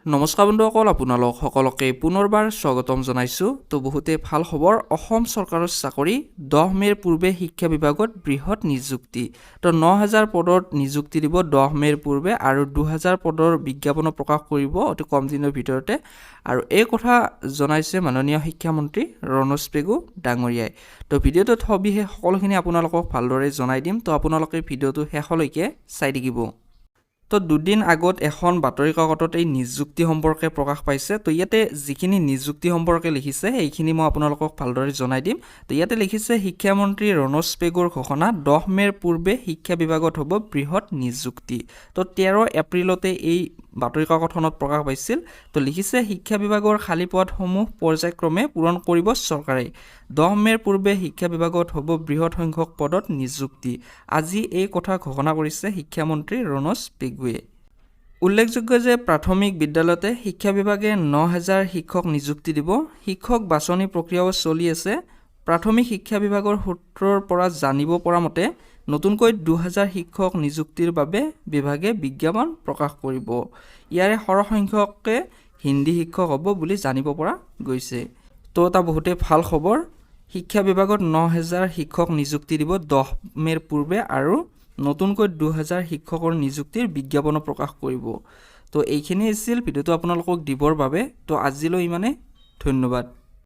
নমস্কাৰ বন্ধুসকল, আপোনালোক সকলোকে পুনৰবাৰ স্বাগতম জনাইছোঁ। তো বহুতে ভাল খবৰ, অসম চৰকাৰৰ চাকৰি 10 মেৰ পূৰ্বে শিক্ষা বিভাগত বৃহৎ নিযুক্তি। তো 9000 পদত নিযুক্তি দিব 10 মেৰ পূৰ্বে আৰু 2000 পদৰ বিজ্ঞাপন প্ৰকাশ কৰিব অতি কম দিনৰ ভিতৰতে। আৰু এই কথা জনাইছে মাননীয় শিক্ষামন্ত্ৰী ৰণোজ পেগু ডাঙৰীয়াই। তো ভিডিঅ'টোত সবিশেষ সকলোখিনি আপোনালোকক ভালদৰে জনাই দিম। তো আপোনালোকে ভিডিঅ'টো শেষলৈকে চাই থাকিব। তো দুদিন আগত এখন বাতৰি কাকতত এই নিযুক্তি সম্পৰ্কে প্ৰকাশ পাইছে। তো ইয়াতে যিখিনি নিযুক্তি সম্পৰ্কে লিখিছে সেইখিনি মই আপোনালোকক ভালদৰে জনাই দিম। তো ইয়াতে লিখিছে শিক্ষামন্ত্ৰী ৰণোজ পেগুৰ ঘোষণা, 10 মেৰ পূৰ্বে শিক্ষা বিভাগত হ'ব বৃহৎ নিযুক্তি। তো 13 এপ্ৰিলতে এই বাতৰি কাকতখনত প্ৰকাশ পাইছিল। তো লিখিছে শিক্ষা বিভাগৰ খালী পদসমূহ পৰ্যায়ক্ৰমে পূৰণ কৰিব চৰকাৰে। 10 মেৰ পূৰ্বে শিক্ষা বিভাগত হ'ব বৃহৎ সংখ্যক পদত নিযুক্তি। আজি এই কথা ঘোষণা কৰিছে শিক্ষামন্ত্ৰী ৰণোজ পেগুৱে। উল্লেখযোগ্য যে প্ৰাথমিক বিদ্যালয়তে শিক্ষা বিভাগে 9000 শিক্ষক নিযুক্তি দিব। শিক্ষক বাছনি প্ৰক্ৰিয়াও চলি আছে। প্ৰাথমিক শিক্ষা বিভাগৰ সূত্ৰৰ পৰা জানিব পৰা মতে নতুনকৈ 2000 শিক্ষক নিযুক্তিৰ বাবে বিভাগে বিজ্ঞাপন প্ৰকাশ কৰিব। ইয়াৰে সৰহসংখ্যকে হিন্দী শিক্ষক হ'ব বুলি জানিব পৰা গৈছে। তো এটা বহুতে ভাল খবৰ, শিক্ষা বিভাগত 9000 শিক্ষক নিযুক্তি দিব 10 মেৰ পূৰ্বে আৰু নতুনকৈ 2000 শিক্ষকৰ নিযুক্তিৰ বিজ্ঞাপনো প্ৰকাশ কৰিব। তো এইখিনি আছিল ভিডিঅ'টো আপোনালোকক দিবৰ বাবে। তো আজিলৈ ইমানে, ধন্যবাদ।